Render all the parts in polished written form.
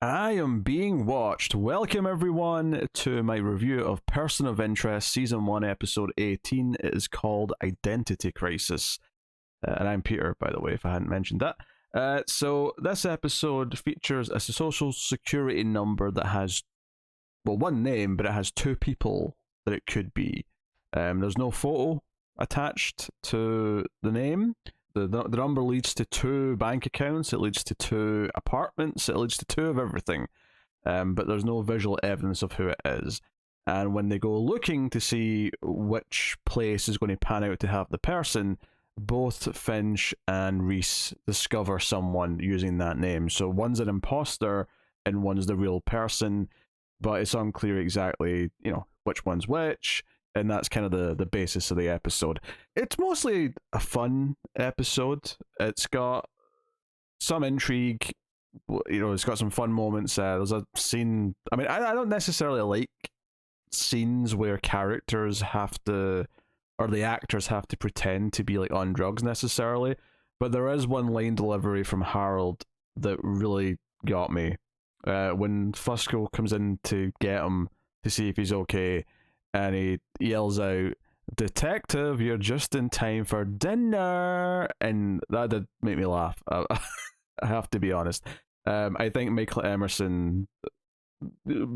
I am being watched. Welcome, everyone, to my review of Person of Interest, Season 1, Episode 18. It is called Identity Crisis. And I'm Peter, by the way, if I hadn't mentioned that. So, this episode features a social security number that has, well, one name, but it has two people that it could be. There's no photo attached to the name. The number leads to two bank accounts, it leads to two apartments, it leads to two of everything. But there's no visual evidence of who it is. And when they go looking to see which place is going to pan out to have the person, both Finch and Reese discover someone using that name. So one's an imposter and one's the real person, but it's unclear exactly, which one's which. And that's kind of the basis of the episode. It's mostly a fun episode. It's got some intrigue. It's got some fun moments. There's a scene. I mean, I don't necessarily like scenes where characters have to, or the actors have to pretend to be like on drugs necessarily. But there is one line delivery from Harold that really got me. When Fusco comes in to get him to see if he's okay, and he yells out, "Detective, you're just in time for dinner," and that did make me laugh. I have to be honest. I think Michael Emerson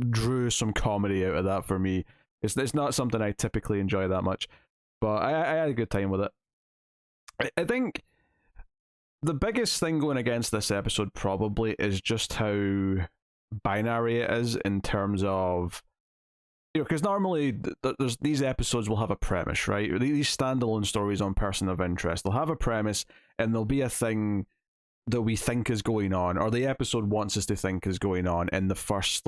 drew some comedy out of that for me. It's not something I typically enjoy that much, but I had a good time with it. I think the biggest thing going against this episode probably is just how binary it is in terms of, because normally there's these episodes will have a premise, right? These standalone stories on Person of Interest, they'll have a premise and there'll be a thing that we think is going on, or the episode wants us to think is going on in the first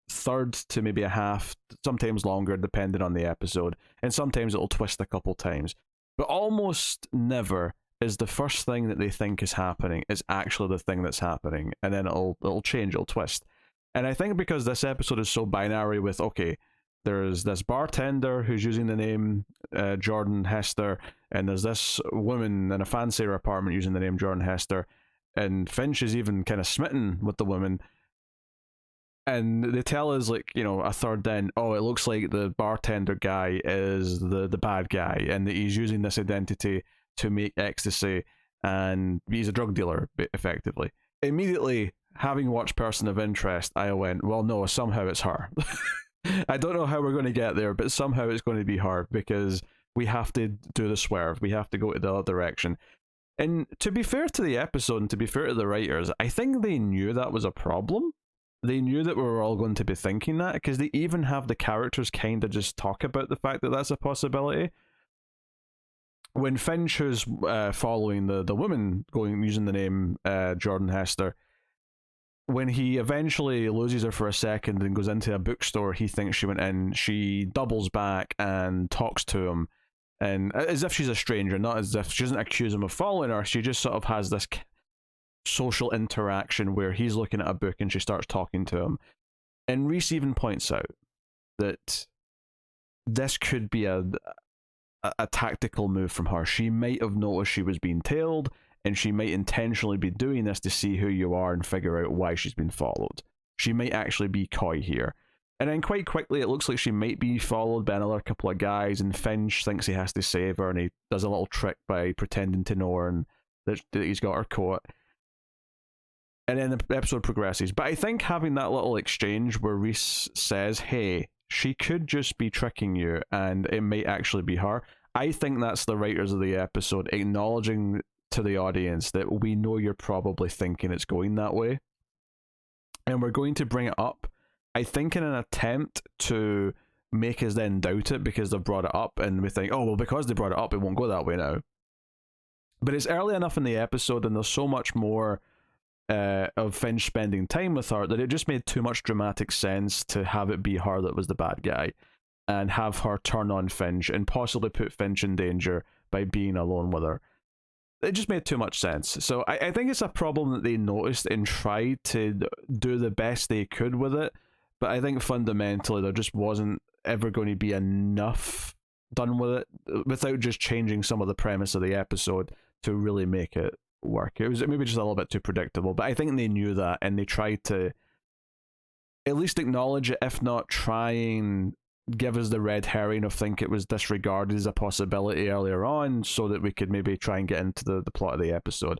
third to maybe a half, sometimes longer depending on the episode, and sometimes it'll twist a couple times. But almost never is the first thing that they think is happening is actually the thing that's happening, and then it'll change, it'll twist. And I think because this episode is so binary with, okay, there's this bartender who's using the name Jordan Hester, and there's this woman in a fancier apartment using the name Jordan Hester, and Finch is even kind of smitten with the woman. And they tell us, a third in, oh, it looks like the bartender guy is the bad guy, and that he's using this identity to make ecstasy, and he's a drug dealer, effectively. Immediately, having watched Person of Interest, I went, well, no, somehow it's her. I don't know how we're going to get there, but somehow it's going to be her, because we have to do the swerve. We have to go to the other direction. And to be fair to the episode and to be fair to the writers, I think they knew that was a problem. They knew that we were all going to be thinking that, because they even have the characters kind of just talk about the fact that that's a possibility. When Finch, who's following the woman using the name Jordan Hester, when he eventually loses her for a second and goes into a bookstore he thinks she went in, she doubles back and talks to him, and as if she's a stranger, not as if she doesn't accuse him of following her. She just sort of has this social interaction where he's looking at a book and she starts talking to him. And Reese even points out that this could be a tactical move from her. She might have noticed she was being tailed, and she might intentionally be doing this to see who you are and figure out why she's been followed. She might actually be coy here. And then quite quickly, it looks like she might be followed by another couple of guys, and Finch thinks he has to save her, and he does a little trick by pretending to know her and that he's got her coat. And then the episode progresses. But I think having that little exchange where Reese says, hey, she could just be tricking you, and it might actually be her, I think that's the writers of the episode acknowledging to the audience that we know you're probably thinking it's going that way, and we're going to bring it up, I think, in an attempt to make us then doubt it because they've brought it up, and we think, oh, well, because they brought it up, it won't go that way now. But it's early enough in the episode, and there's so much more of Finch spending time with her that it just made too much dramatic sense to have it be her that was the bad guy, and have her turn on Finch and possibly put Finch in danger by being alone with her. It just made too much sense. So I think it's a problem that they noticed and tried to do the best they could with it, but I think fundamentally there just wasn't ever going to be enough done with it without just changing some of the premise of the episode to really make it work. It was maybe just a little bit too predictable, but I think they knew that, and they tried to at least acknowledge it, if not try and give us the red herring of think it was disregarded as a possibility earlier on, so that we could maybe try and get into the plot of the episode.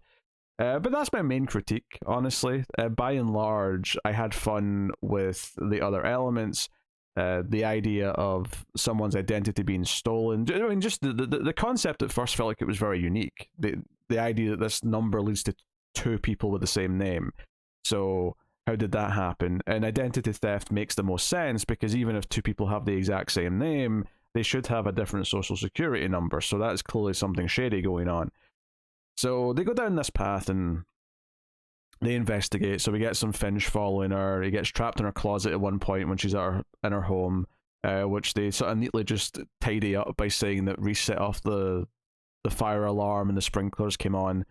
But that's my main critique, honestly. By and large, I had fun with the other elements. The idea of someone's identity being stolen. I mean, just the concept at first felt like it was very unique. The idea that this number leads to two people with the same name. So how did that happen? And identity theft makes the most sense, because even if two people have the exact same name, they should have a different social security number. So that's clearly something shady going on. So they go down this path and they investigate. So we get some Finch following her. He gets trapped in her closet at one point when she's in her home, which they sort of neatly just tidy up by saying that Reese set off the fire alarm and the sprinklers came on,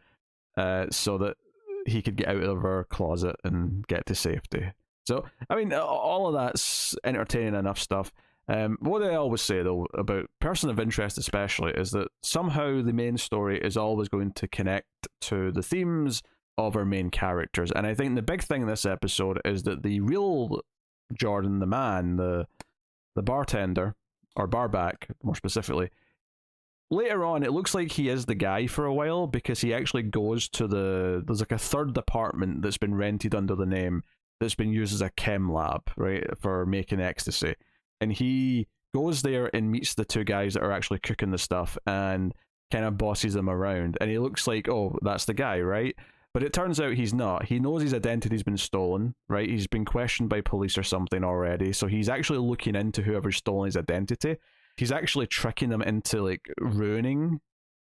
so that he could get out of her closet and get to safety. So, I mean, all of that's entertaining enough stuff. What I always say, though, about Person of Interest especially, is that somehow the main story is always going to connect to the themes of our main characters. And I think the big thing in this episode is that the real Jordan, the man, the bartender, or barback, more specifically, later on, it looks like he is the guy for a while, because he actually goes to there's like a third department that's been rented under the name that's been used as a chem lab, right, for making ecstasy. And he goes there and meets the two guys that are actually cooking the stuff and kind of bosses them around. And he looks like, oh, that's the guy, right? But it turns out he's not. He knows his identity's been stolen, right? He's been questioned by police or something already. So he's actually looking into whoever's stolen his identity. He's actually tricking them into like ruining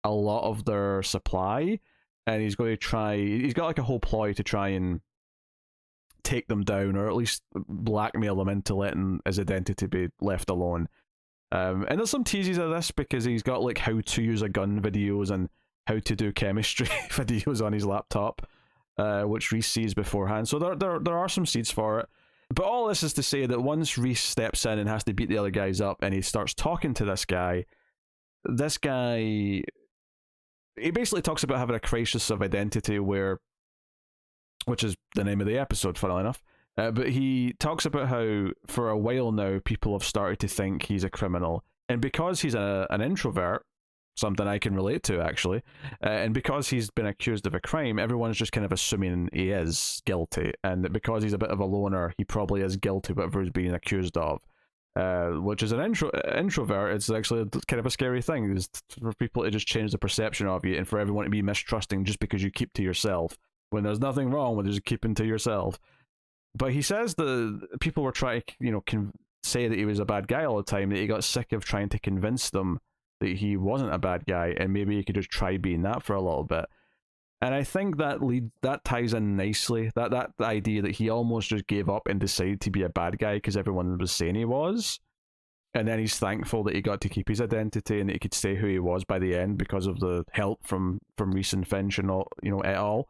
a lot of their supply. And he's going to try, he's got like a whole ploy to try and take them down, or at least blackmail them into letting his identity be left alone. And there's some teases of this, because he's got like how to use a gun videos and how to do chemistry videos on his laptop, which Reese sees beforehand. So there are some seeds for it. But all this is to say that once Reese steps in and has to beat the other guys up, and he starts talking to this guy, he basically talks about having a crisis of identity, which is the name of the episode, funnily enough. But he talks about how for a while now people have started to think he's a criminal, and because he's an introvert, something I can relate to actually, and because he's been accused of a crime, everyone's just kind of assuming he is guilty, and because he's a bit of a loner, he probably is guilty of whatever he's being accused of. Which is an introvert, it's actually kind of a scary thing, is for people to just change the perception of you, and for everyone to be mistrusting just because you keep to yourself, when there's nothing wrong with just keeping to yourself. But he says that people were trying to, say that he was a bad guy all the time, that he got sick of trying to convince them that he wasn't a bad guy, and maybe he could just try being that for a little bit. And I think that ties in nicely, that idea that he almost just gave up and decided to be a bad guy because everyone was saying he was, and then he's thankful that he got to keep his identity and that he could stay who he was by the end because of the help from Reese and Finch and all, et al.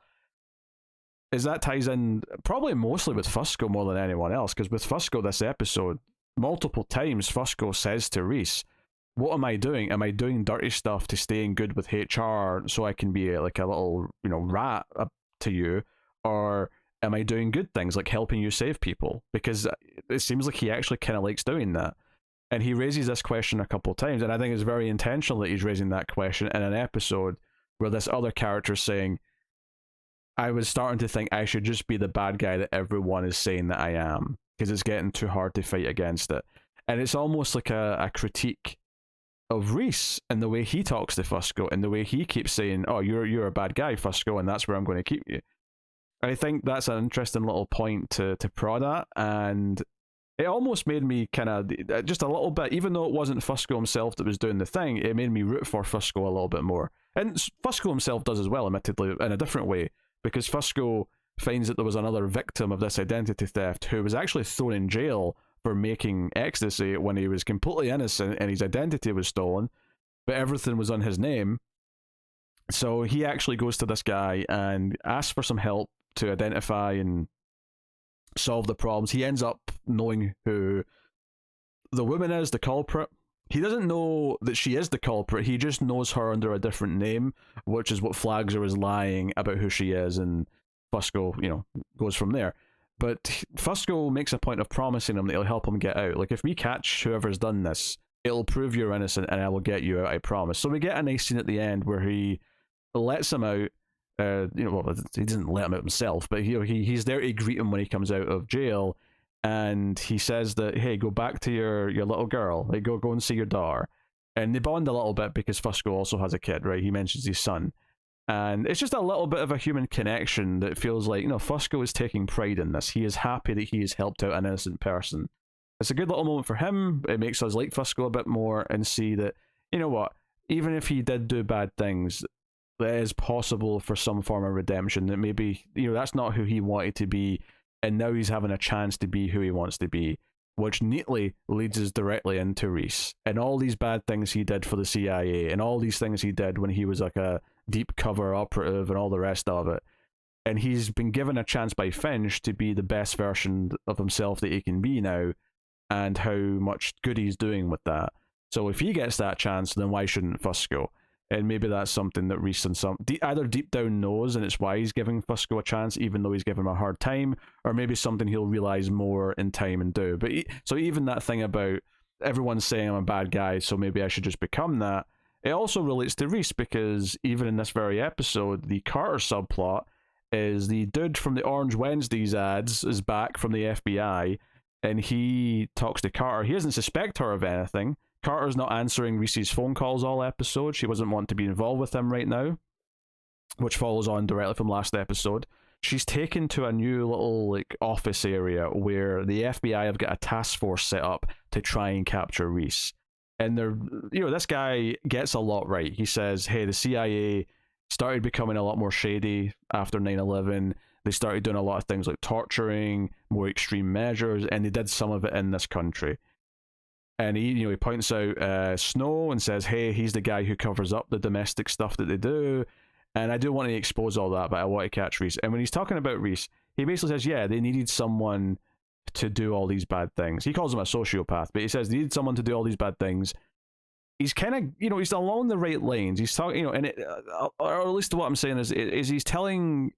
Is that ties in probably mostly with Fusco more than anyone else, because with Fusco this episode, multiple times Fusco says to Reese, what am I doing? Am I doing dirty stuff to stay in good with HR so I can be like a little, rat up to you? Or am I doing good things like helping you save people? Because it seems like he actually kind of likes doing that. And he raises this question a couple of times, and I think it's very intentional that he's raising that question in an episode where this other character's saying, I was starting to think I should just be the bad guy that everyone is saying that I am, because it's getting too hard to fight against it. And it's almost like a critique of Reese and the way he talks to Fusco and the way he keeps saying, oh, you're a bad guy, Fusco, and that's where I'm going to keep you. I think that's an interesting little point to prod at, and it almost made me kind of, just a little bit, even though it wasn't Fusco himself that was doing the thing, it made me root for Fusco a little bit more. And Fusco himself does as well, admittedly, in a different way, because Fusco finds that there was another victim of this identity theft who was actually thrown in jail for making ecstasy when he was completely innocent and his identity was stolen, but everything was on his name. So he actually goes to this guy and asks for some help to identify and solve the problems. He ends up knowing who the woman is, the culprit. He doesn't know that she is the culprit, he just knows her under a different name, which is what flags her as lying about who she is, and Fusco, goes from there. But Fusco makes a point of promising him that he'll help him get out. Like, if we catch whoever's done this, it'll prove you're innocent and I will get you out, I promise. So we get a nice scene at the end where he lets him out. Well, he doesn't let him out himself, but he's there to greet him when he comes out of jail, and he says that, hey, go back to your little girl, like go and see your daughter. And they bond a little bit because Fusco also has a kid, right? He mentions his son. And it's just a little bit of a human connection that feels like, Fusco is taking pride in this. He is happy that he has helped out an innocent person. It's a good little moment for him. It makes us like Fusco a bit more and see that, you know what, even if he did do bad things, that is possible for some form of redemption. That maybe, that's not who he wanted to be, and now he's having a chance to be who he wants to be, which neatly leads us directly into Reese and all these bad things he did for the CIA and all these things he did when he was like a deep cover operative and all the rest of it. And he's been given a chance by Finch to be the best version of himself that he can be now, and how much good he's doing with that. So if he gets that chance, then why shouldn't Fusco? And maybe that's something that Reese and either deep down knows, and it's why he's giving Fusco a chance, even though he's giving him a hard time, or maybe something he'll realize more in time and do. But so even that thing about everyone's saying I'm a bad guy, so maybe I should just become that, it also relates to Reese, because even in this very episode, the Carter subplot is the dude from the Orange Wednesdays ads is back from the FBI, and he talks to Carter. He doesn't suspect her of anything. Carter's not answering Reese's phone calls all episode. She doesn't want to be involved with him right now, which follows on directly from last episode. She's taken to a new little office area where the FBI have got a task force set up to try and capture Reese. And this guy gets a lot right. He says, hey, the CIA started becoming a lot more shady after 9/11. They started doing a lot of things like torturing, more extreme measures, and they did some of it in this country. And he points out Snow and says, hey, he's the guy who covers up the domestic stuff that they do. And I do want to expose all that, but I want to catch Reese. And when he's talking about Reese, he basically says, yeah, they needed someone to do all these bad things. He calls him a sociopath, but he says they needed someone to do all these bad things. He's kind of, he's along the right lines. He's talking, and or at least what I'm saying is he's telling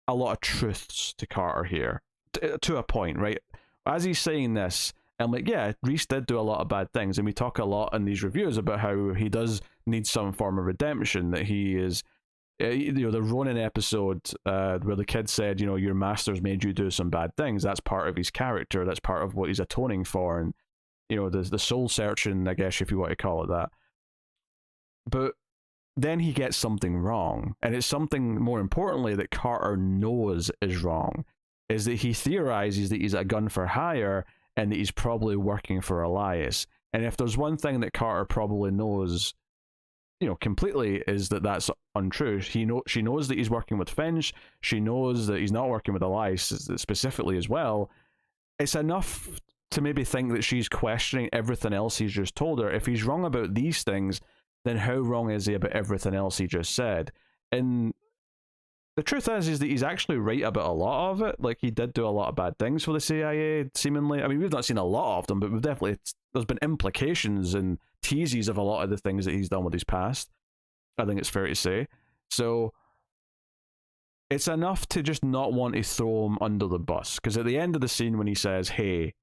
a lot of truths to Carter here, to a point, right? As he's saying this, I'm like, yeah, Reese did do a lot of bad things, and we talk a lot in these reviews about how he does need some form of redemption, that he is, the Ronin episode where the kid said, your masters made you do some bad things, that's part of his character, that's part of what he's atoning for, and, the soul searching, I guess, if you want to call it that. But then he gets something wrong, and it's something, more importantly, that Carter knows is wrong, is that he theorizes that he's a gun for hire, and that he's probably working for Elias. And if there's one thing that Carter probably knows, completely, is that that's untrue. She knows that he's working with Finch. She knows that he's not working with Elias specifically as well. It's enough to maybe think that she's questioning everything else he's just told her. If he's wrong about these things, then how wrong is he about everything else he just said? And the truth is that he's actually right about a lot of it. Like, he did do a lot of bad things for the CIA, seemingly. I mean, we've not seen a lot of them, but there's been implications and teases of a lot of the things that he's done with his past. I think it's fair to say. So it's enough to just not want to throw him under the bus. Because at the end of the scene, when he says, hey,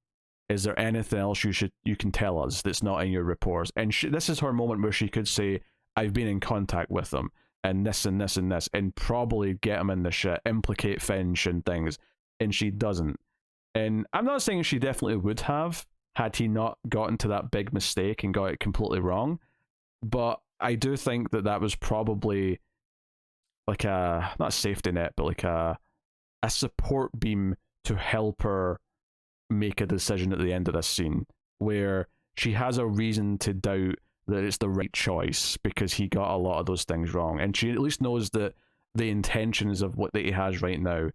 is there anything else you can tell us that's not in your reports? And this is her moment where she could say, I've been in contact with them, and this and this and this, and probably get him in the shit, implicate Finch and things, and she doesn't. And I'm not saying she definitely would have, had he not gotten to that big mistake and got it completely wrong, but I do think that was probably like not a safety net, but like a support beam to help her make a decision at the end of this scene, where she has a reason to doubt that it's the right choice because he got a lot of those things wrong, and she at least knows that the intentions of what that he has right now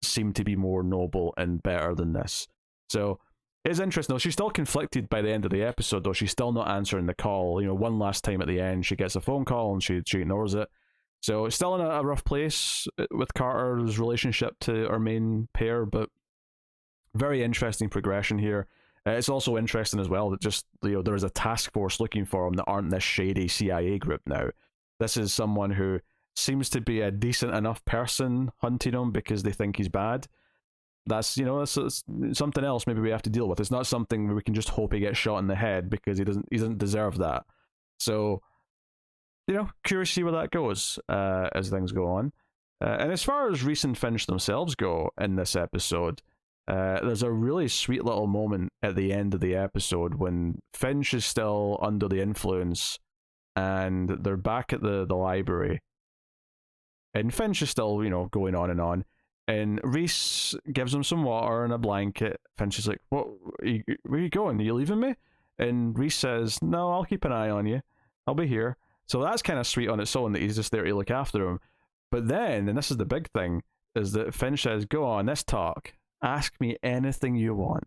seem to be more noble and better than this. So it's interesting though. She's still conflicted by the end of the episode though. She's still not answering the call. One last time at the end she gets a phone call and she ignores it. So it's still in a rough place with Carter's relationship to our main pair, but very interesting progression here. It's also interesting as well that just, there is a task force looking for him that aren't this shady CIA group now. This is someone who seems to be a decent enough person hunting him because they think he's bad. That's, that's something else maybe we have to deal with. It's not something where we can just hope he gets shot in the head, because he doesn't deserve that. So, curious to see where that goes as things go on. And as far as Reese and Finch themselves go in this episode, there's a really sweet little moment at the end of the episode when Finch is still under the influence and they're back at the library. And Finch is still, going on and on. And Reese gives him some water and a blanket. Finch is like, where are you going? Are you leaving me? And Reese says, no, I'll keep an eye on you. I'll be here. So that's kind of sweet on its own that he's just there to look after him. But then, and this is the big thing, is that Finch says, go on, let's talk. Ask me anything you want.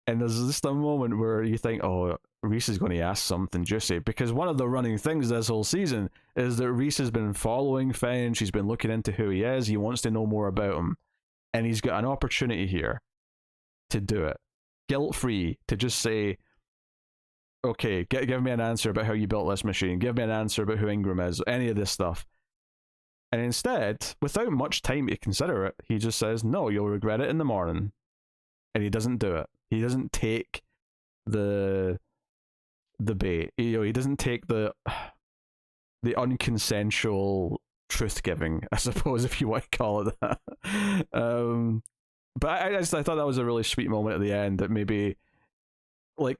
And there's just a moment where you think, oh, Reese is going to ask something juicy. Because one of the running things this whole season is that Reese has been following Finch. He's been looking into who he is. He wants to know more about him. And he's got an opportunity here to do it. Guilt-free, to just say, okay, give me an answer about how you built this machine. Give me an answer about who Ingram is. Any of this stuff. And instead, without much time to consider it, he just says, no, you'll regret it in the morning. And he doesn't do it. He doesn't take the bait. He doesn't take the unconsensual truth giving, I suppose, if you want to call it that. But I thought that was a really sweet moment at the end that maybe, I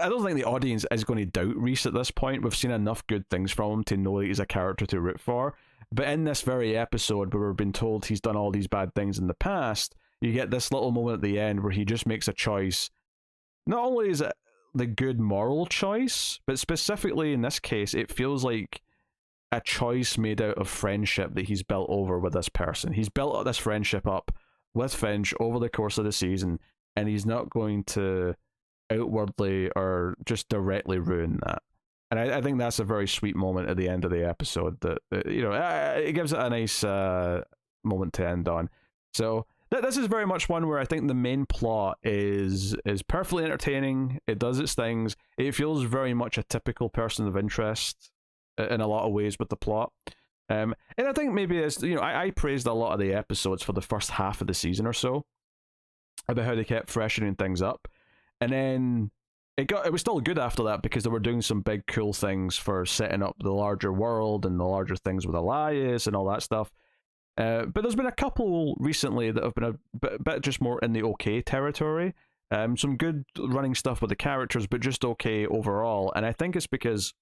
don't think the audience is going to doubt Reese at this point. We've seen enough good things from him to know that he's a character to root for. But in this very episode where we've been told he's done all these bad things in the past, you get this little moment at the end where he just makes a choice. Not only is it the good moral choice, but specifically in this case, it feels like a choice made out of friendship that he's built over with this person. He's built this friendship up with Finch over the course of the season, and he's not going to outwardly or just directly ruin that. And I think that's a very sweet moment at the end of the episode that it gives it a nice moment to end on. So this is very much one where I think the main plot is perfectly entertaining. It does its things. It feels very much a typical person of interest in a lot of ways with the plot. And I think maybe I praised a lot of the episodes for the first half of the season or so about how they kept freshening things up, and then it was still good after that because they were doing some big cool things for setting up the larger world and the larger things with Elias and all that stuff. But there's been a couple recently that have been a bit just more in the okay territory. Some good running stuff with the characters, but just okay overall. And I think it's because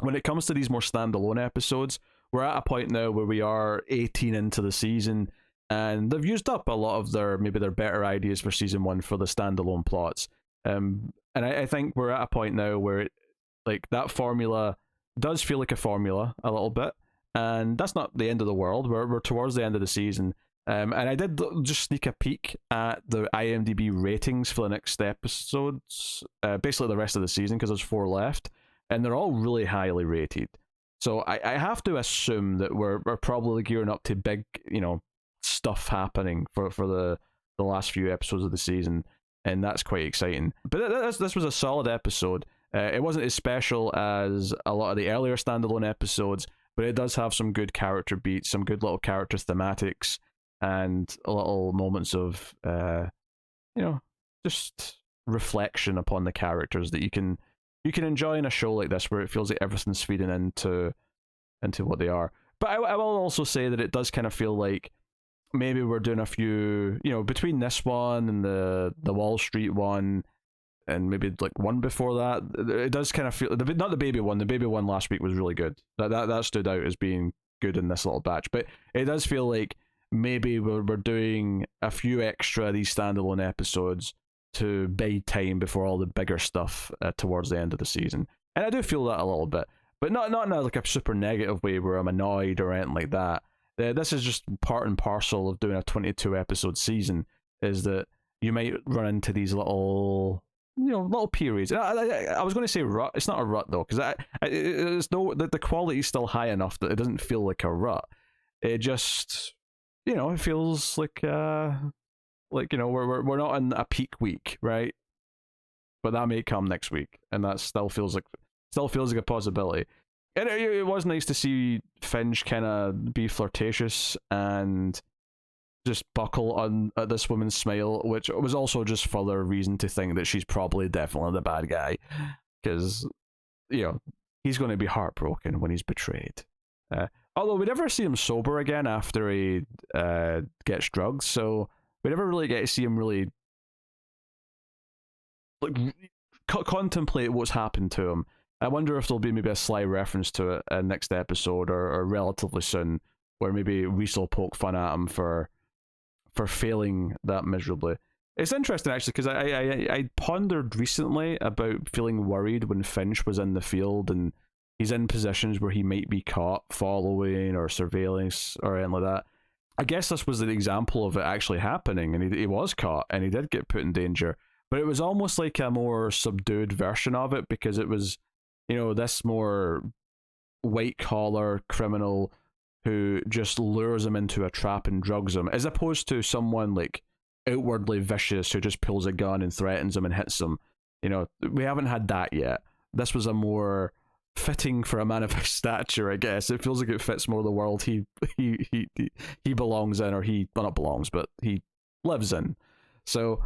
when it comes to these more standalone episodes, we're at a point now where we are 18 into the season, and they've used up a lot of their better ideas for season 1 for the standalone plots. And I think we're at a point now where that formula does feel like a formula a little bit, and that's not the end of the world. We're towards the end of the season, and I did just sneak a peek at the IMDb ratings for the next episodes, basically the rest of the season, because there's 4 left, and they're all really highly rated. So I have to assume that we're probably gearing up to big stuff happening for the last few episodes of the season. And that's quite exciting. But this was a solid episode. It wasn't as special as a lot of the earlier standalone episodes, but it does have some good character beats, some good little character thematics, and little moments of, just reflection upon the characters that you can enjoy in a show like this, where it feels like everything's feeding into what they are. But I will also say that it does kind of feel like maybe we're doing a few, between this one and the Wall Street one, and maybe one before that, it does kind of feel, not the baby one last week was really good. That stood out as being good in this little batch. But it does feel like maybe we're doing a few extra of these standalone episodes to bide time before all the bigger stuff towards the end of the season. And I do feel that a little bit, but not in a super negative way where I'm annoyed or anything like that. This is just part and parcel of doing a 22 episode season, is that you might run into these little periods. I was going to say rut. It's not a rut though, because the quality is still high enough that it doesn't feel like a rut. It just it feels like we're not in a peak week, right? But that may come next week, and that still feels like a possibility. And it was nice to see Finch kind of be flirtatious and just buckle on at this woman's smile, which was also just further reason to think that she's probably definitely the bad guy, because he's going to be heartbroken when he's betrayed. Although we never see him sober again after he gets drugs, so we never really get to see him really like contemplate what's happened to him. I wonder if there'll be maybe a sly reference to it in next episode or relatively soon, where maybe Reese will poke fun at him for failing that miserably. It's interesting actually, because I pondered recently about feeling worried when Finch was in the field and he's in positions where he might be caught following or surveillance or anything like that. I guess this was an example of it actually happening, and he was caught and he did get put in danger. But it was almost like a more subdued version of it, because it was, this more white collar criminal who just lures him into a trap and drugs him, as opposed to someone like outwardly vicious who just pulls a gun and threatens him and hits him. We haven't had that yet. This was a more fitting for a man of his stature, I guess. It feels like it fits more the world he belongs in, or not belongs, but he lives in. So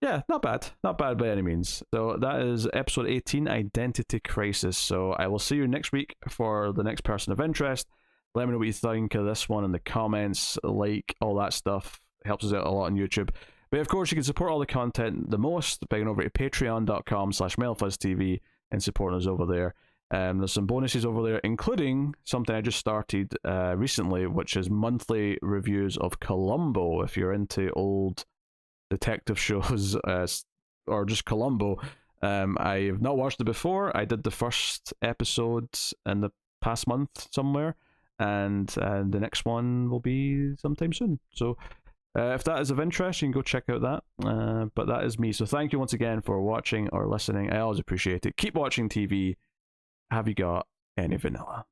yeah, not bad by any means. So that is episode 18, Identity Crisis. So I will see you next week for the next person of interest. Let me know what you think of this one in the comments, all that stuff. It helps us out a lot on YouTube. But of course, you can support all the content the most by going over to patreon.com/MailFuzzTV and supporting us over there. There's some bonuses over there, including something I just started recently, which is monthly reviews of Columbo. If you're into old detective shows or just Columbo, I have not watched it before. I did the first episode in the past month somewhere, and the next one will be sometime soon. So if that is of interest, you can go check out that. But that is me. So thank you once again for watching or listening. I always appreciate it. Keep watching TV. Have you got any vanilla?